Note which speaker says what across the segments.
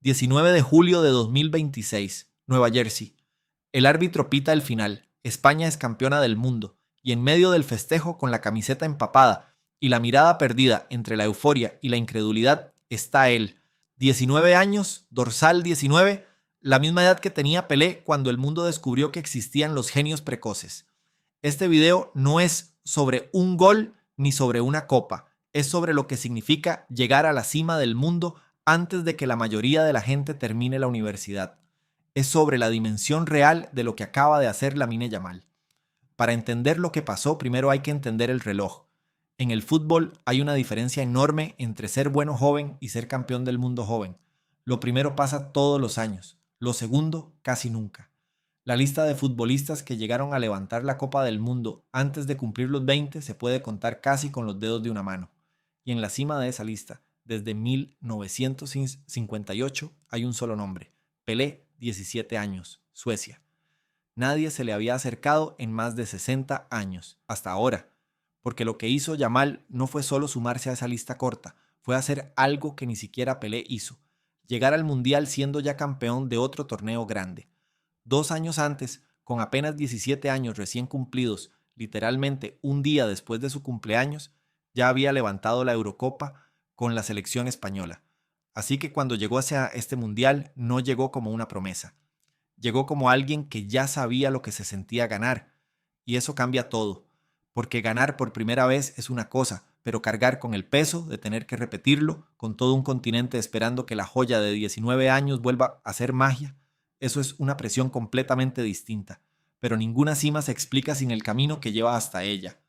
Speaker 1: 19 de julio de 2026, Nueva Jersey. El árbitro pita el final. España es campeona del mundo. Y en medio del festejo, con la camiseta empapada y la mirada perdida entre la euforia y la incredulidad, está él. 19 años, dorsal 19, la misma edad que tenía Pelé cuando el mundo descubrió que existían los genios precoces. Este video no es sobre un gol ni sobre una copa. Es sobre lo que significa llegar a la cima del mundo antes de que la mayoría de la gente termine la universidad. Es sobre la dimensión real de lo que acaba de hacer Lamine Yamal. Para entender lo que pasó, primero hay que entender el reloj. En el fútbol hay una diferencia enorme entre ser bueno joven y ser campeón del mundo joven. Lo primero pasa todos los años, lo segundo casi nunca. La lista de futbolistas que llegaron a levantar la Copa del Mundo antes de cumplir los 20 se puede contar casi con los dedos de una mano. Y en la cima de esa lista, desde 1958, hay un solo nombre: Pelé, 17 años, Suecia. Nadie se le había acercado en más de 60 años, hasta ahora, porque lo que hizo Yamal no fue solo sumarse a esa lista corta, fue hacer algo que ni siquiera Pelé hizo: llegar al Mundial siendo ya campeón de otro torneo grande. 2 años antes, con apenas 17 años recién cumplidos, literalmente un día después de su cumpleaños, ya había levantado la Eurocopa con la selección española. Así que cuando llegó hacia este Mundial, no llegó como una promesa. Llegó como alguien que ya sabía lo que se sentía ganar. Y eso cambia todo, porque ganar por primera vez es una cosa, pero cargar con el peso de tener que repetirlo, con todo un continente esperando que la joya de 19 años vuelva a hacer magia, eso es una presión completamente distinta. Pero ninguna cima se explica sin el camino que lleva hasta ella.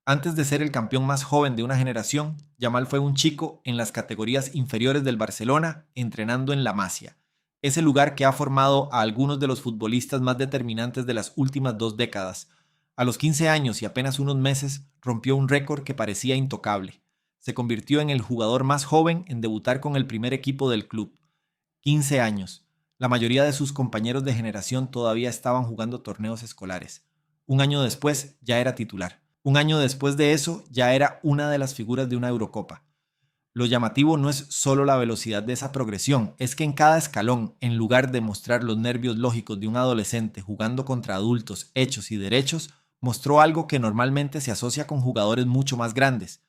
Speaker 1: Antes de ser el campeón más joven de una generación, Yamal fue un chico en las categorías inferiores del Barcelona, entrenando en la Masia, ese lugar que ha formado a algunos de los futbolistas más determinantes de las últimas 2 décadas. A los 15 años y apenas unos meses, rompió un récord que parecía intocable. Se convirtió en el jugador más joven en debutar con el primer equipo del club. 15 años. La mayoría de sus compañeros de generación todavía estaban jugando torneos escolares. Un año después ya era titular. Un año después de eso ya era una de las figuras de una Eurocopa. Lo llamativo no es solo la velocidad de esa progresión, es que en cada escalón, en lugar de mostrar los nervios lógicos de un adolescente jugando contra adultos hechos y derechos, mostró algo que normalmente se asocia con jugadores mucho más grandes: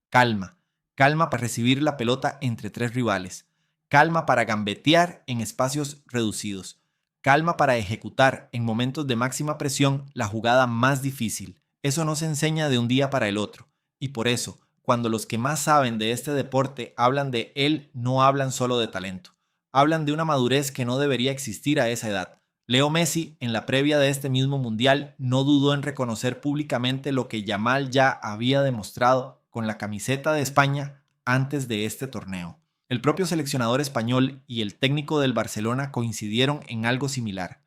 Speaker 1: calma. Calma para recibir la pelota entre tres rivales. Calma para gambetear en espacios reducidos. Calma para ejecutar en momentos de máxima presión la jugada más difícil. Eso no se enseña de un día para el otro. Y por eso, cuando los que más saben de este deporte hablan de él, no hablan solo de talento. Hablan de una madurez que no debería existir a esa edad. Leo Messi, en la previa de este mismo mundial, no dudó en reconocer públicamente lo que Yamal ya había demostrado con la camiseta de España antes de este torneo. El propio seleccionador español y el técnico del Barcelona coincidieron en algo similar.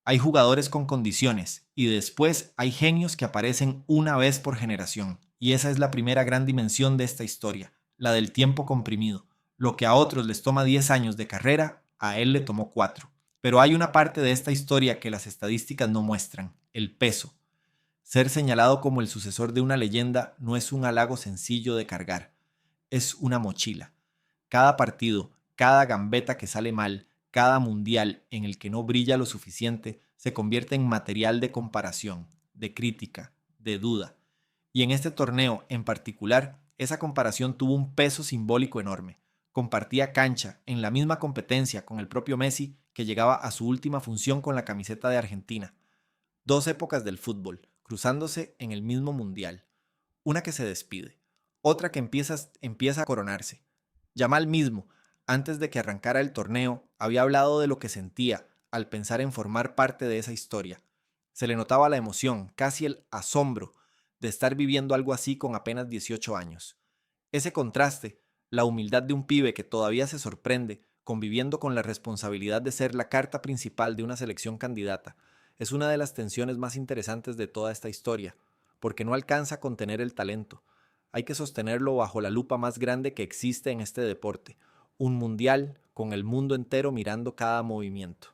Speaker 1: Hay jugadores con condiciones y después hay genios que aparecen una vez por generación. Y esa es la primera gran dimensión de esta historia, la del tiempo comprimido. Lo que a otros les toma 10 años de carrera, a él le tomó 4. Pero hay una parte de esta historia que las estadísticas no muestran: el peso. Ser señalado como el sucesor de una leyenda no es un halago sencillo de cargar, es una mochila. Cada partido, cada gambeta que sale mal, cada mundial en el que no brilla lo suficiente, se convierte en material de comparación, de crítica, de duda. Y en este torneo en particular, esa comparación tuvo un peso simbólico enorme. Compartía cancha en la misma competencia con el propio Messi, que llegaba a su última función con la camiseta de Argentina. Dos épocas del fútbol, cruzándose en el mismo mundial. Una que se despide, otra que empieza a coronarse. Yamal mismo, antes de que arrancara el torneo, había hablado de lo que sentía al pensar en formar parte de esa historia. Se le notaba la emoción, casi el asombro, de estar viviendo algo así con apenas 18 años. Ese contraste, la humildad de un pibe que todavía se sorprende conviviendo con la responsabilidad de ser la carta principal de una selección candidata, es una de las tensiones más interesantes de toda esta historia, porque no alcanza a contener el talento. Hay que sostenerlo bajo la lupa más grande que existe en este deporte, un mundial con el mundo entero mirando cada movimiento.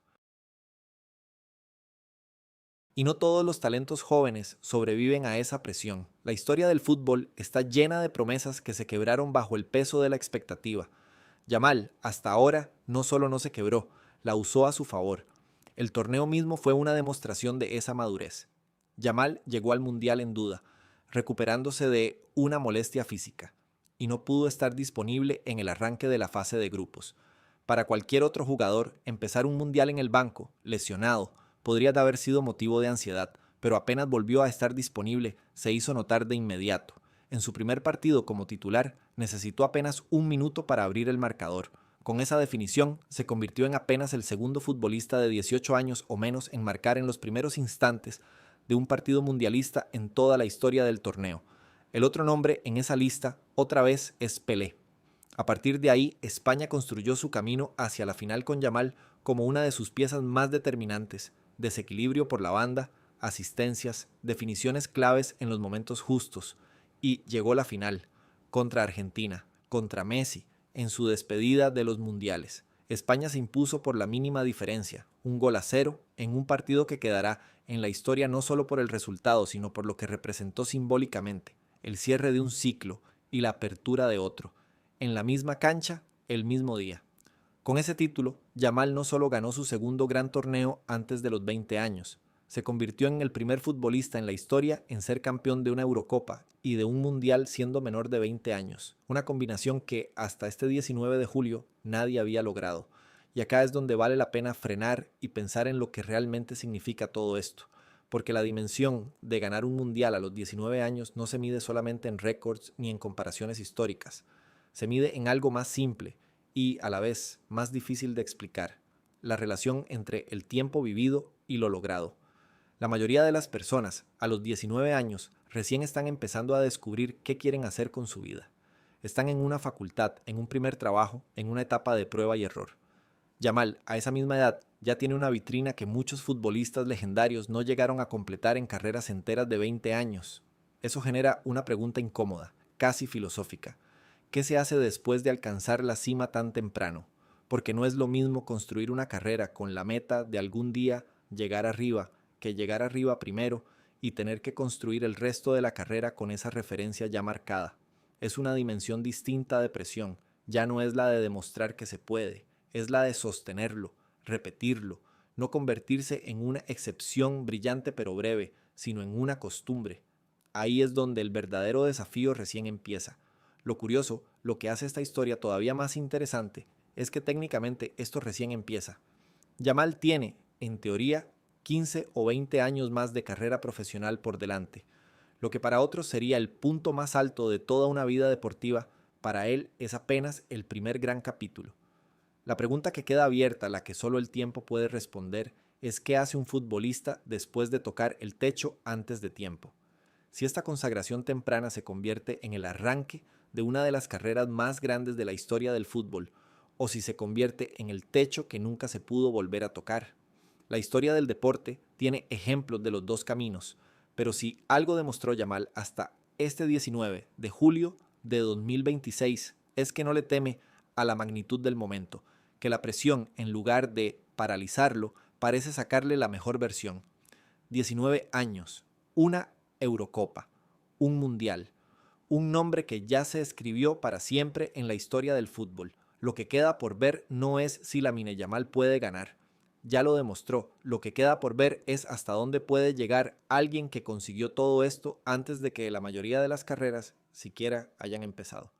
Speaker 1: Y no todos los talentos jóvenes sobreviven a esa presión. La historia del fútbol está llena de promesas que se quebraron bajo el peso de la expectativa. Yamal, hasta ahora, no solo no se quebró, la usó a su favor. El torneo mismo fue una demostración de esa madurez. Yamal llegó al Mundial en duda, recuperándose de una molestia física, y no pudo estar disponible en el arranque de la fase de grupos. Para cualquier otro jugador, empezar un Mundial en el banco, lesionado, podría haber sido motivo de ansiedad, pero apenas volvió a estar disponible, se hizo notar de inmediato. En su primer partido como titular, necesitó apenas un minuto para abrir el marcador. Con esa definición, se convirtió en apenas el segundo futbolista de 18 años o menos en marcar en los primeros instantes de un partido mundialista en toda la historia del torneo. El otro nombre en esa lista, otra vez, es Pelé. A partir de ahí, España construyó su camino hacia la final con Yamal como una de sus piezas más determinantes: desequilibrio por la banda, asistencias, definiciones claves en los momentos justos. Y llegó la final, contra Argentina, contra Messi, en su despedida de los mundiales. España se impuso por la mínima diferencia, 1-0, en un partido que quedará en la historia no solo por el resultado, sino por lo que representó simbólicamente: el cierre de un ciclo y la apertura de otro, en la misma cancha, el mismo día. Con ese título, Yamal no solo ganó su segundo gran torneo antes de los 20 años, se convirtió en el primer futbolista en la historia en ser campeón de una Eurocopa y de un Mundial siendo menor de 20 años, una combinación que hasta este 19 de julio nadie había logrado. Y acá es donde vale la pena frenar y pensar en lo que realmente significa todo esto, porque la dimensión de ganar un Mundial a los 19 años no se mide solamente en récords ni en comparaciones históricas, se mide en algo más simple y, a la vez, más difícil de explicar: la relación entre el tiempo vivido y lo logrado. La mayoría de las personas, a los 19 años, recién están empezando a descubrir qué quieren hacer con su vida. Están en una facultad, en un primer trabajo, en una etapa de prueba y error. Yamal, a esa misma edad, ya tiene una vitrina que muchos futbolistas legendarios no llegaron a completar en carreras enteras de 20 años. Eso genera una pregunta incómoda, casi filosófica: ¿qué se hace después de alcanzar la cima tan temprano? Porque no es lo mismo construir una carrera con la meta de algún día llegar arriba, que llegar arriba primero y tener que construir el resto de la carrera con esa referencia ya marcada. Es una dimensión distinta de presión, ya no es la de demostrar que se puede, es la de sostenerlo, repetirlo, no convertirse en una excepción brillante pero breve, sino en una costumbre. Ahí es donde el verdadero desafío recién empieza. Lo curioso, lo que hace esta historia todavía más interesante, es que técnicamente esto recién empieza. Yamal tiene, en teoría, 15 o 20 años más de carrera profesional por delante. Lo que para otros sería el punto más alto de toda una vida deportiva, para él es apenas el primer gran capítulo. La pregunta que queda abierta, la que solo el tiempo puede responder, es qué hace un futbolista después de tocar el techo antes de tiempo. Si esta consagración temprana se convierte en el arranque de una de las carreras más grandes de la historia del fútbol, o si se convierte en el techo que nunca se pudo volver a tocar. La historia del deporte tiene ejemplos de los dos caminos, pero si algo demostró Yamal hasta este 19 de julio de 2026 es que no le teme a la magnitud del momento, que la presión, en lugar de paralizarlo, parece sacarle la mejor versión. 19 años, una Eurocopa, un Mundial, un nombre que ya se escribió para siempre en la historia del fútbol. Lo que queda por ver no es si Lamine Yamal puede ganar. Ya lo demostró. Lo que queda por ver es hasta dónde puede llegar alguien que consiguió todo esto antes de que la mayoría de las carreras siquiera hayan empezado.